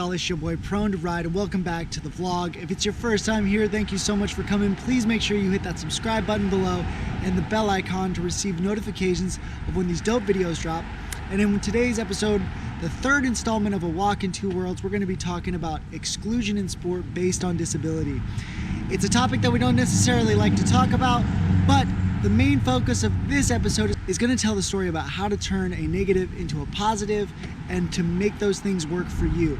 y'all? It's your boy Prone to Ride and welcome back to the vlog. If it's your first time here, thank you so much for coming. Please make sure you hit that subscribe button below and the bell icon to receive notifications of when these dope videos drop. And in today's episode, the third installment of A Walk in Two Worlds, we're going to be talking about exclusion in sport based on disability. It's a topic that we don't necessarily like to talk about, but the main focus of this episode is going to tell the story about how to turn a negative into a positive and to make those things work for you.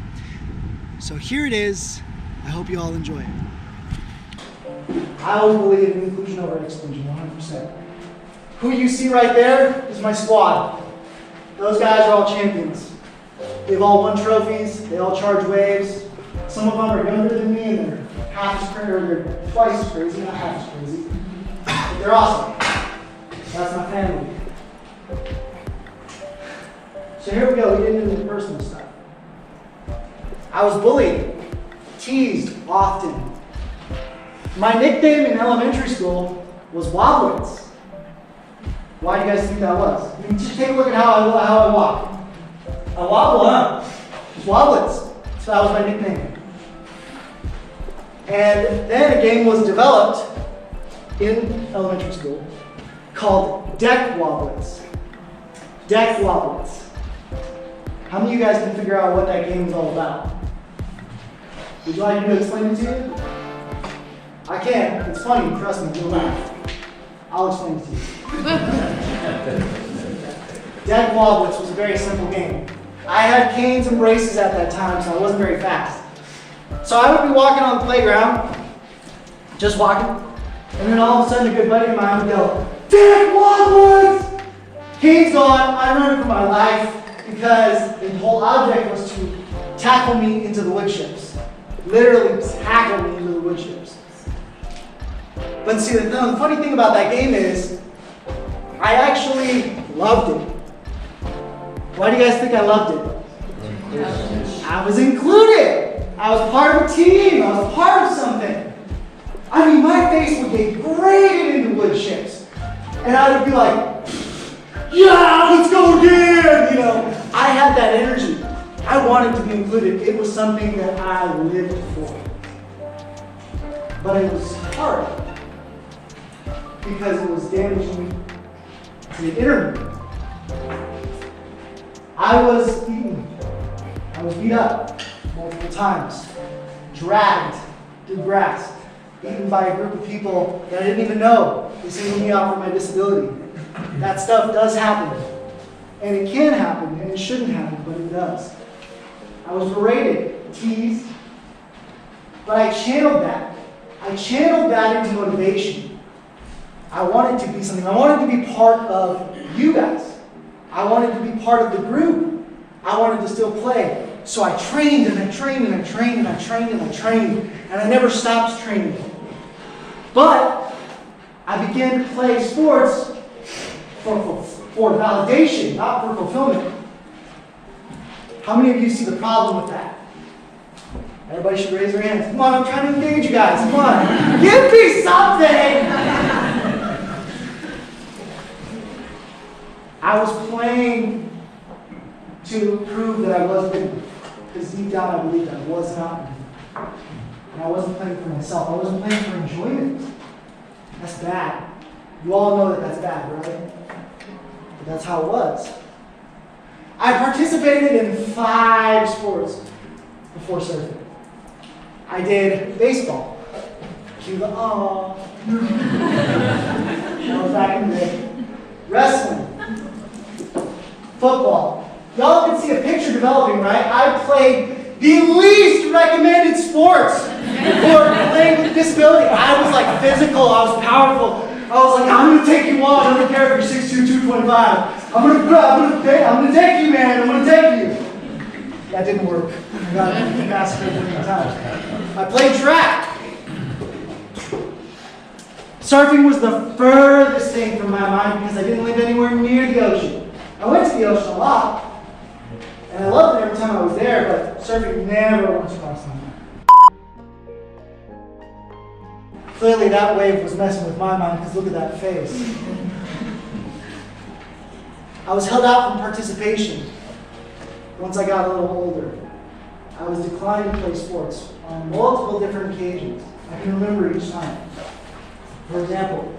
So here it is. I hope you all enjoy it. I always believe in inclusion over exclusion, 100%. Who you see right there is my squad. Those guys are all champions. They've all won trophies, they all charge waves. Some of them are younger than me and they're half as crazy, or they're twice as crazy, not half as crazy. But they're awesome. That's my family. So here we go, we get into the personal stuff. I was bullied, teased often. My nickname in elementary school was Wobblets. Why do you guys think that was? I mean, just take a look at how I walk. I wobble, huh? Just Wobblets. So that was my nickname. And then a game was developed in elementary school called Deck Wobblets. Deck Wobblets. How many of you guys can figure out what that game is all about? Would you like me to explain it to you? I can. It's funny. Trust me. You'll laugh. I'll explain it to you. Deck Wobblets was a very simple game. I had canes and braces at that time, so I wasn't very fast. So I would be walking on the playground, just walking, and then all of a sudden a good buddy of mine would go, "Deck Wobblets!" Cane's gone. I'm running for my life because the whole object was to tackle me into the wood chips. Literally tackle me into the wood chips. But see, the funny thing about that game is, I actually loved it. Why do you guys think I loved it? I was included. I was part of a team. I was part of something. I mean, my face would get graded into wood chips. And I would be like, yeah, let's go again. You know, I had that energy. I wanted to be included. It was something that I lived for. But it was hard because it was damaging to the inner me. I was beaten. I was beat up multiple times, dragged through grass, beaten by a group of people that I didn't even know. They singled me out for my disability. That stuff does happen. And it can happen, and it shouldn't happen, but it does. I was berated, teased, but I channeled that. I channeled that into motivation. I wanted to be something. I wanted to be part of you guys. I wanted to be part of the group. I wanted to still play. So I trained and I trained and I trained and I trained and I trained, and I never stopped training. But I began to play sports for validation, not for fulfillment. How many of you see the problem with that? Everybody should raise their hands. Come on, I'm trying to engage you guys. Come on. Give me something! I was playing to prove that I was winning. Because deep down I believed I was not winning. And I wasn't playing for myself. I wasn't playing for enjoyment. That's bad. You all know that that's bad, right? But that's how it was. I participated in 5 sports before surfing. I did baseball. Cue the aw. That was back in the day. Wrestling. Football. Y'all can see a picture developing, right? I played the least recommended sports for playing with disability. I was like physical, I was powerful. I was like, I'm going to take you on. I don't care if you're 6'2", 225. I'm going to take you, man. I'm going to take you. That didn't work. I got massacred 50 times. I played track. Surfing was the furthest thing from my mind because I didn't live anywhere near the ocean. I went to the ocean a lot, and I loved it every time I was there, but surfing never once crossed my mind. Clearly that wave was messing with my mind because look at that face. I was held out from participation once I got a little older. I was declined to play sports on multiple different occasions. I can remember each time. For example,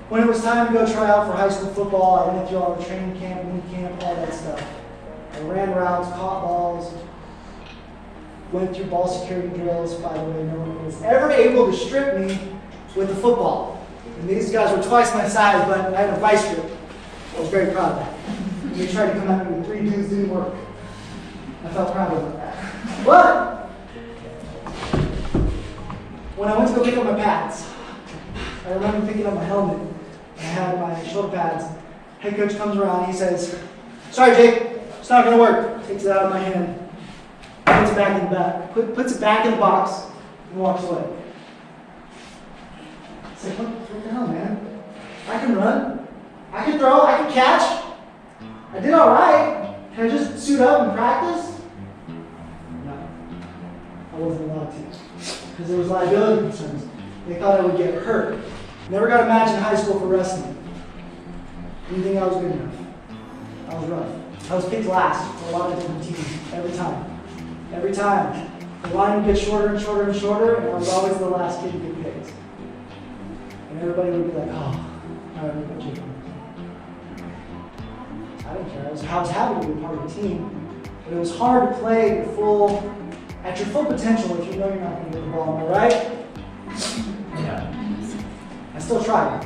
when it was time to go try out for high school football, I went through all the training camp, mini camp, all that stuff. I ran routes, caught balls, went through ball security drills. By the way, no one was ever able to strip me with a football. And these guys were twice my size, but I had a vice grip. I was very proud of that. And they tried to come at me with 3 dudes, didn't work. I felt proud of that. But when I went to go pick up my pads, I remember picking up my helmet. I had my shoulder pads. Head coach comes around, he says, "Sorry, Jake, it's not going to work." Takes it out of my hand, puts it back in the back, puts it back in the box, and walks away. It's like, what the hell, man? I can run, I can throw, I can catch. I did all right. Can I just suit up and practice? No, I wasn't allowed to, because there was liability concerns. They thought I would get hurt. Never got a match in high school for wrestling. Didn't think I was good enough. I was rough. I was picked last for a lot of different teams, every time. Every time. The line would get shorter and shorter and shorter, and I was always the last kid to get picked. And everybody would be like, "Oh, all right, we'll put you in." I didn't care. I was happy to be a part of the team, but it was hard to play at your full potential if you know you're not going to get the ball, am I right? Yeah. I still tried.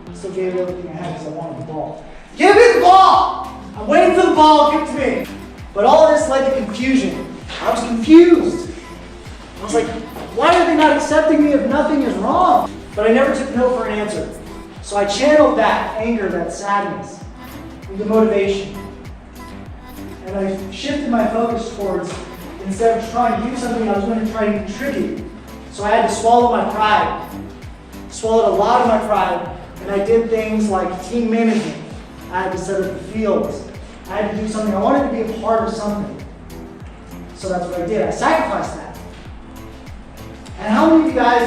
I still gave it everything I had because I wanted the ball. Give me the ball! I'm waiting for the ball, give it to me. But all this led to confusion. I was confused. I was like, why are they not accepting me if nothing is wrong? But I never took no for an answer. So I channeled that anger, that sadness, into motivation. And I shifted my focus towards, instead of trying to do something, I was going to try and contribute. So I had to swallow my pride. Swallowed a lot of my pride, and I did things like team management. I had to set up the fields. I had to do something. I wanted to be a part of something. So that's what I did. I sacrificed that. And how many of you guys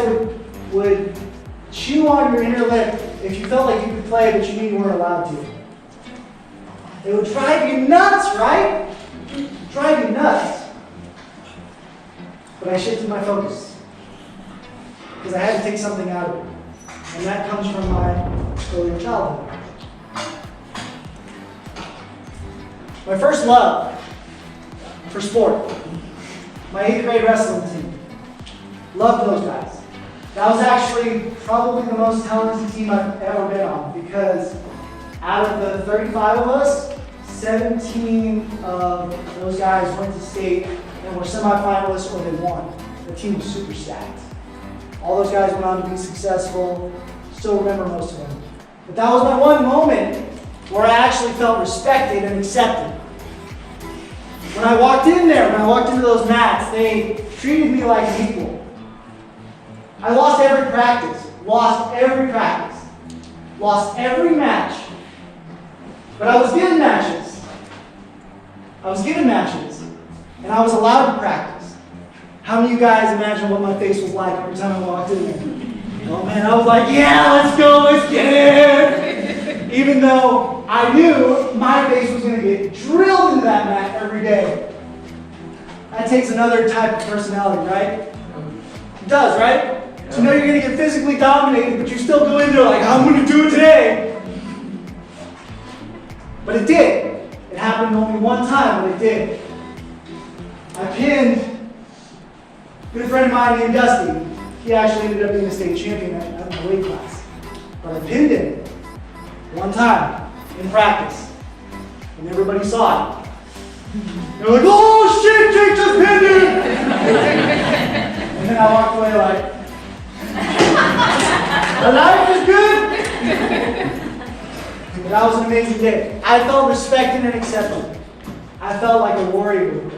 would chew on your inner lip if you felt like you could play but you knew you weren't allowed to? It would drive you nuts, right? Drive you nuts. But I shifted my focus because I had to take something out of it. And that comes from my earlier childhood. My first love for sport, my 8th grade wrestling team. Loved those guys. That was actually probably the most talented team I've ever been on, because out of the 35 of us, 17 of those guys went to state and were semifinalists or they won. The team was super stacked. All those guys went on to be successful. Still remember most of them. But that was my one moment where I actually felt respected and accepted. When I walked in there, when I walked into those mats, they treated me like an equal. I lost every practice, lost every match. But I was given matches. And I was allowed to practice. How many of you guys imagine what my face was like every time I walked in there? Oh man, I was like, yeah, let's go, let's get it! Even though I knew my face was going to get drilled into that mat every day. That takes another type of personality, right? It does, right? So you know you're going to get physically dominated, but you still go in there like, I'm going to do it today. But it did. It happened only one time, but it did. I pinned a good friend of mine named Dusty. He actually ended up being a state champion at my weight class. But I pinned him one time in practice. And everybody saw it. They were like, oh shit, Jake just pinned him! And then I walked away like, the life is good! But that was an amazing day. I felt respected and accepted. I felt like a warrior.